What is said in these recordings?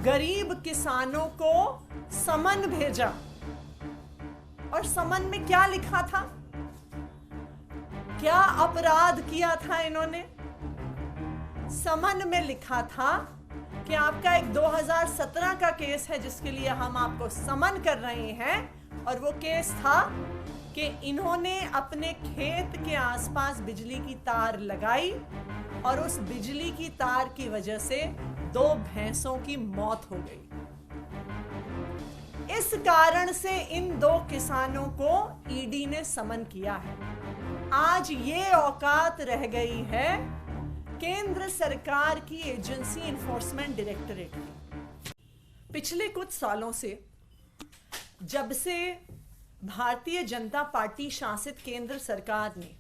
गरीब किसानों को समन भेजा। और समन में क्या लिखा था? क्या अपराध किया था इन्होंने? समन में लिखा था कि आपका एक 2017 का केस है जिसके लिए हम आपको समन कर रहे हैं, और वो केस था कि इन्होंने अपने खेत के आसपास बिजली की तार लगाई और उस बिजली की तार की वजह से 2 भैंसों की मौत हो गई। इस कारण से इन 2 किसानों को ईडी ने समन किया है। आज ये औकात रह गई है केंद्र सरकार की एजेंसी इन्फोर्समेंट डायरेक्टरेट की। पिछले कुछ सालों से, जब से भारतीय जनता पार्टी शासित केंद्र सरकार ने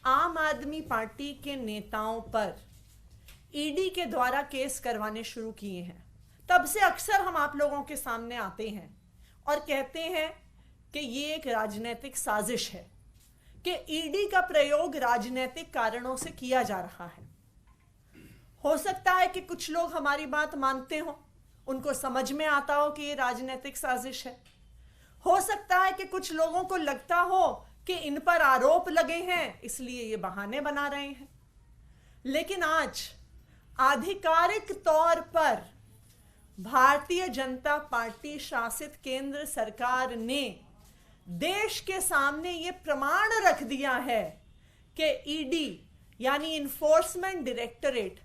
आम आदमी पार्टी के नेताओं पर ईडी के द्वारा केस करवाने शुरू किए हैं, तब से अक्सर हम आप लोगों के सामने आते हैं और कहते हैं कि ये एक राजनीतिक साजिश है, कि ईडी का प्रयोग राजनीतिक कारणों से किया जा रहा है। हो सकता है कि कुछ लोग हमारी बात मानते हो, उनको समझ में आता हो कि ये राजनीतिक साजिश है। हो सकता है कि कुछ लोगों को लगता हो कि इन पर आरोप लगे हैं इसलिए ये बहाने बना रहे हैं। लेकिन आज आधिकारिक तौर पर भारतीय जनता पार्टी शासित केंद्र सरकार ने देश के सामने ये प्रमाण रख दिया है कि ईडी यानी इन्फोर्समेंट डायरेक्टरेट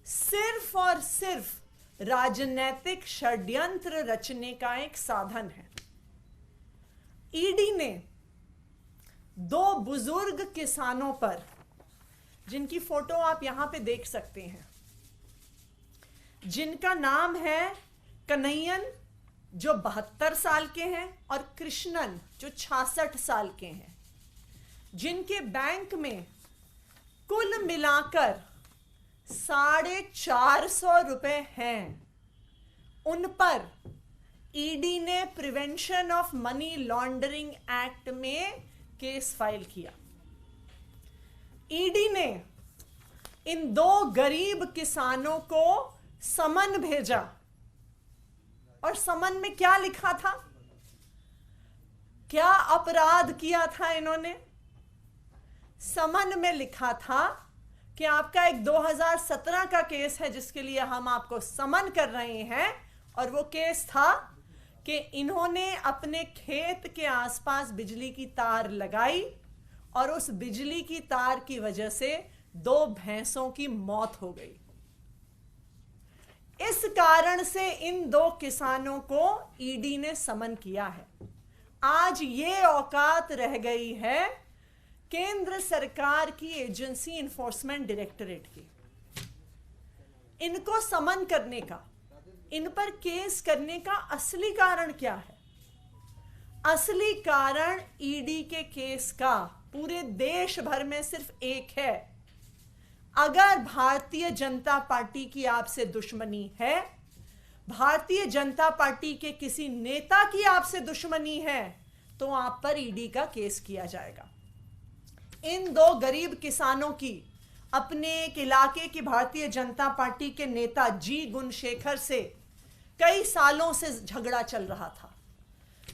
सिर्फ और सिर्फ राजनीतिक षड्यंत्र रचने का एक साधन है। ईडी ने 2 बुजुर्ग किसानों पर, जिनकी फोटो आप यहां पे देख सकते हैं, जिनका नाम है कन्हैयन जो 72 साल के हैं और कृष्णन जो 66 साल के हैं, जिनके बैंक में कुल मिलाकर 450 रुपए हैं, उन पर ईडी ने prevention of money laundering act में केस फाइल किया। ईडी ने इन 2 गरीब किसानों को समन भेजा। और समन में क्या लिखा था? क्या अपराध किया था इन्होंने? समन में लिखा था कि आपका एक 2017 का केस है जिसके लिए हम आपको समन कर रहे हैं, और वो केस था कि इन्होंने अपने खेत के आसपास बिजली की तार लगाई और उस बिजली की तार की वजह से 2 भैंसों की मौत हो गई। इस कारण से इन 2 किसानों को ईडी ने समन किया है। आज ये औकात रह गई है केंद्र सरकार की एजेंसी इन्फोर्समेंट डायरेक्टरेट की। इनको समन करने का, इन पर केस करने का असली कारण क्या है? असली कारण ईडी के केस का पूरे देश भर में सिर्फ एक है। अगर भारतीय जनता पार्टी की आपसे दुश्मनी है, भारतीय जनता पार्टी के किसी नेता की आपसे दुश्मनी है, तो आप पर ईडी का केस किया जाएगा। इन 2 गरीब किसानों की अपने एक इलाके की भारतीय जनता पार्टी के नेता जी गुणशेखर से कई सालों से झगड़ा चल रहा था।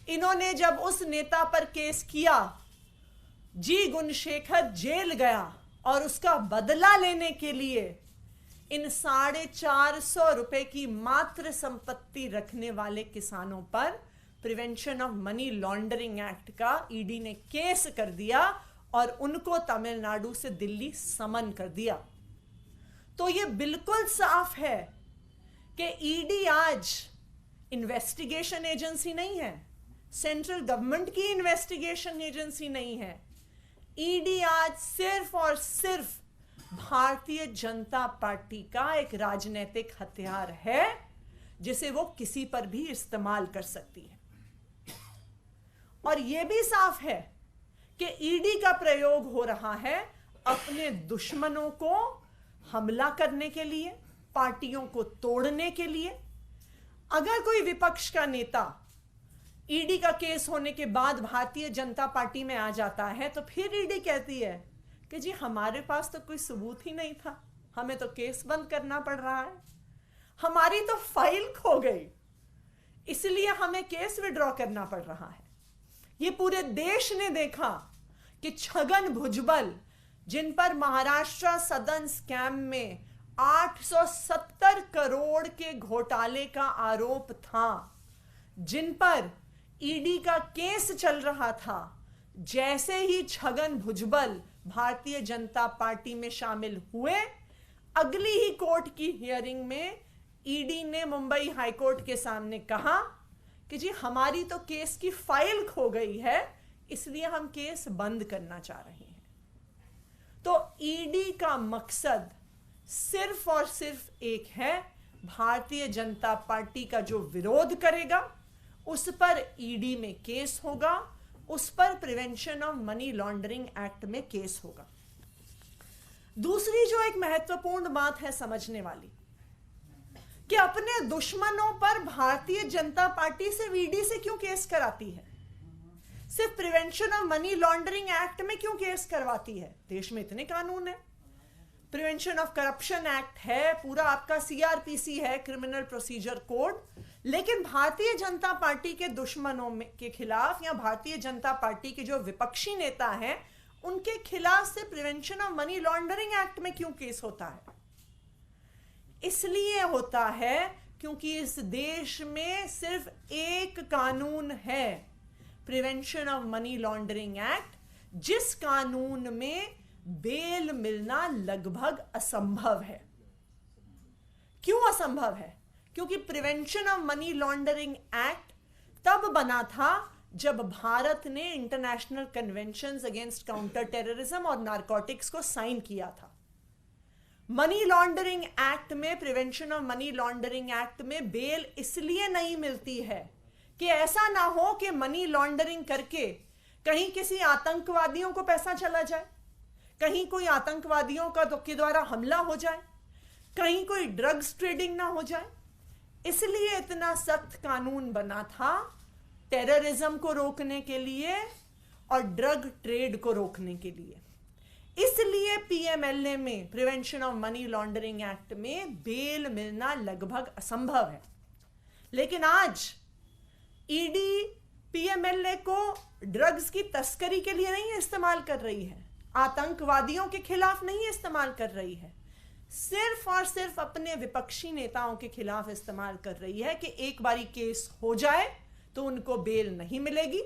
इन्होंने जब उस नेता पर केस किया, जी गुणशेखर जेल गया और उसका बदला लेने के लिए इन 450 रुपए की मात्र संपत्ति रखने वाले किसानों पर prevention of money laundering act का ईडी ने केस कर दिया और उनको तमिलनाडु से दिल्ली समन कर दिया। तो यह बिल्कुल साफ है कि ईडी आज इन्वेस्टिगेशन एजेंसी नहीं है, सेंट्रल गवर्नमेंट की इन्वेस्टिगेशन एजेंसी नहीं है। ईडी आज सिर्फ और सिर्फ भारतीय जनता पार्टी का एक राजनीतिक हथियार है जिसे वो किसी पर भी इस्तेमाल कर सकती है। और यह भी साफ है कि ईडी का प्रयोग हो रहा है अपने दुश्मनों को हमला करने के लिए, पार्टियों को तोड़ने के लिए। अगर कोई विपक्ष का नेता ईडी का केस होने के बाद भारतीय जनता पार्टी में आ जाता है तो फिर ईडी कहती है कि जी हमारे पास तो कोई सबूत ही नहीं था, हमें तो केस बंद करना पड़ रहा है। हमारी तो फाइल खो गई, इसलिए हमें केस विड्रॉ करना पड़ रहा है। ये पूरे देश ने देखा कि छगन भुजबल, जिन पर महाराष्ट्र सदन स्कैम में 870 करोड़ के घोटाले का आरोप था, जिन पर ईडी का केस चल रहा था, जैसे ही छगन भुजबल भारतीय जनता पार्टी में शामिल हुए, अगली ही कोर्ट की हियरिंग में ईडी ने मुंबई हाईकोर्ट के सामने कहा कि जी हमारी तो केस की फाइल खो गई है, इसलिए हम केस बंद करना चाह रहे हैं। तो ईडी का मकसद सिर्फ और सिर्फ एक है, भारतीय जनता पार्टी का जो विरोध करेगा उस पर ईडी में केस होगा, उस पर prevention of money laundering act में केस होगा। दूसरी जो एक महत्वपूर्ण बात है समझने वाली, कि अपने दुश्मनों पर भारतीय जनता पार्टी से ईडी से क्यों केस कराती है, सिर्फ prevention of money laundering act में क्यों केस करवाती है? देश में इतने कानून है, प्रिवेंशन ऑफ करप्शन एक्ट है, पूरा आपका सीआरपीसी है, क्रिमिनल प्रोसीजर कोड, लेकिन भारतीय जनता पार्टी के दुश्मनों के खिलाफ या भारतीय जनता पार्टी के जो विपक्षी नेता हैं उनके खिलाफ से prevention of money laundering act में क्यों केस होता है? इसलिए होता है क्योंकि इस देश में सिर्फ एक कानून है, prevention of money laundering act, जिस कानून में बेल मिलना लगभग असंभव है। क्यों असंभव है? क्योंकि prevention of money laundering act तब बना था जब भारत ने international conventions against counter terrorism और नारकोटिक्स को साइन किया था। मनी लॉन्ड्रिंग एक्ट में, prevention of money laundering act में बेल इसलिए नहीं मिलती है कि ऐसा ना हो कि मनी लॉन्ड्रिंग करके कहीं किसी आतंकवादियों को पैसा चला जाए, कहीं कोई आतंकवादियों का के द्वारा हमला हो जाए, कहीं कोई ड्रग्स ट्रेडिंग ना हो जाए। इसलिए इतना सख्त कानून बना था टेररिज्म को रोकने के लिए और ड्रग ट्रेड को रोकने के लिए। इसलिए पीएमएलए में, prevention of money laundering act में बेल मिलना लगभग असंभव है। लेकिन आज ईडी पीएमएलए को ड्रग्स की तस्करी के लिए नहीं इस्तेमाल कर रही है, आतंकवादियों के खिलाफ नहीं इस्तेमाल कर रही है, सिर्फ और सिर्फ अपने विपक्षी नेताओं के खिलाफ इस्तेमाल कर रही है कि एक बारी केस हो जाए तो उनको बेल नहीं मिलेगी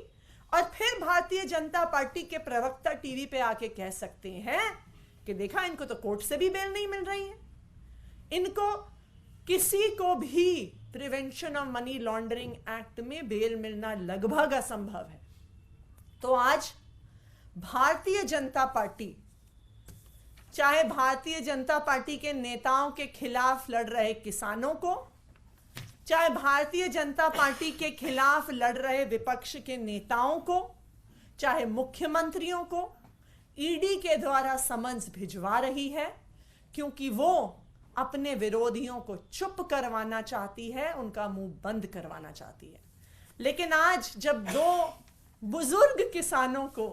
और फिर भारतीय जनता पार्टी के प्रवक्ता टीवी पे आके कह सकते हैं कि देखा, इनको तो कोर्ट से भी बेल नहीं मिल रही है। इनको किसी को भी prevention of money laundering act में बेल मिलना लगभग असंभव है। तो आज भारतीय जनता पार्टी, चाहे भारतीय जनता पार्टी के नेताओं के खिलाफ लड़ रहे किसानों को, चाहे भारतीय जनता पार्टी के खिलाफ लड़ रहे विपक्ष के नेताओं को, चाहे मुख्यमंत्रियों को, ईडी के द्वारा समन्स भिजवा रही है क्योंकि वो अपने विरोधियों को चुप करवाना चाहती है, उनका मुंह बंद करवाना चाहती है। लेकिन आज जब दो बुजुर्ग किसानों को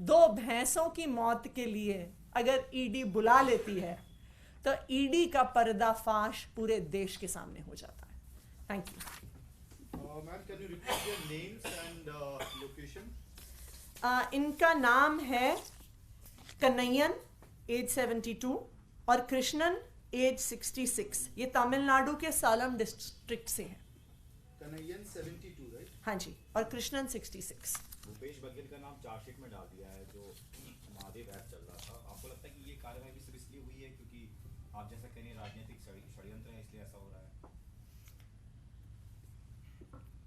2 भैंसों की मौत के लिए अगर ईडी बुला लेती है तो ईडी का पर्दाफाश पूरे देश के सामने हो जाता है। Thank you. Ma'am, can you repeat your names and location? इनका नाम है कन्हैयन, एज 72, और कृष्णन, एज 66। ये तमिलनाडु के सालम डिस्ट्रिक्ट से हैं। कन्हैयन 72, राइट? हाँ जी, और कृष्णन 66। भूपेश बघेल का नाम चार्जशीट में डाल दिया है जो महादेव ऐप चल रहा था। आपको लगता है कि ये कार्रवाई भी सिर्फ इसलिए हुई है क्योंकि आप जैसा कह रहे हैं राजनीतिक षड्यंत्र है, इसलिए ऐसा हो रहा है?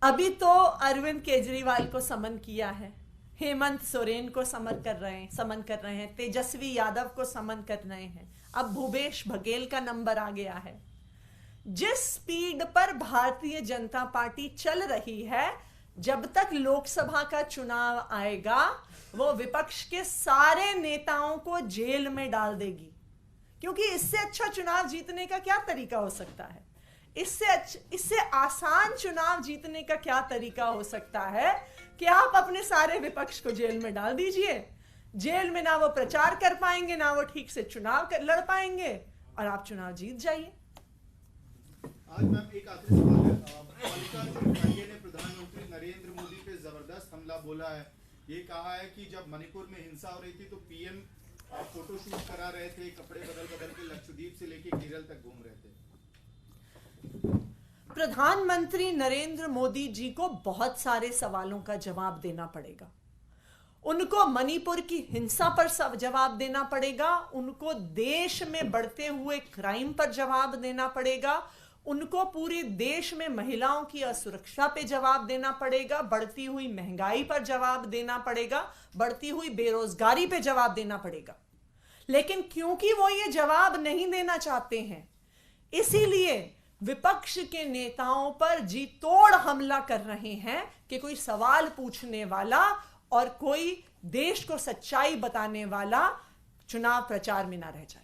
अभी तो अरविंद केजरीवाल को समन किया है, हेमंत सोरेन को समन कर रहे हैं, तेजस्वी यादव को समन कर रहे हैं, अब भूपेश बघेल का नंबर आ गया है। जिस स्पीड पर भारतीय जनता पार्टी चल रही है, जब तक लोकसभा का चुनाव आएगा वो विपक्ष के सारे नेताओं को जेल में डाल देगी, क्योंकि इससे अच्छा चुनाव जीतने का क्या तरीका हो सकता है? इससे आसान चुनाव जीतने का क्या तरीका हो सकता है कि आप अपने सारे विपक्ष को जेल में डाल दीजिए। जेल में ना वो प्रचार कर पाएंगे, ना वो ठीक से चुनाव लड़ पाएंगे, और आप चुनाव जीत जाइए। आज मैम एक आखिरी सवाल है। मल्लिकार्जुन खड़गे ने प्रधानमंत्री नरेंद्र मोदी पे जबरदस्त हमला बोला है। ये कहा है कि जब मणिपुर में हिंसा हो रही थी तो पीएम फोटोशूट करा रहे थे, कपड़े बदल बदल के लक्षद्वीप से लेके केरल तक घूम रहे थे। प्रधानमंत्री नरेंद्र मोदी जी को बहुत सारे सवालों का जवाब देना पड़ेगा। उनको मणिपुर की हिंसा पर जवाब देना पड़ेगा, उनको देश में बढ़ते हुए क्राइम पर जवाब देना पड़ेगा, उनको पूरे देश में महिलाओं की असुरक्षा पे जवाब देना पड़ेगा, बढ़ती हुई महंगाई पर जवाब देना पड़ेगा, बढ़ती हुई बेरोजगारी पे जवाब देना पड़ेगा। लेकिन क्योंकि वो ये जवाब नहीं देना चाहते हैं, इसीलिए विपक्ष के नेताओं पर जी तोड़ हमला कर रहे हैं कि कोई सवाल पूछने वाला और कोई देश को सच्चाई बताने वाला चुनाव प्रचार में ना रह जाए।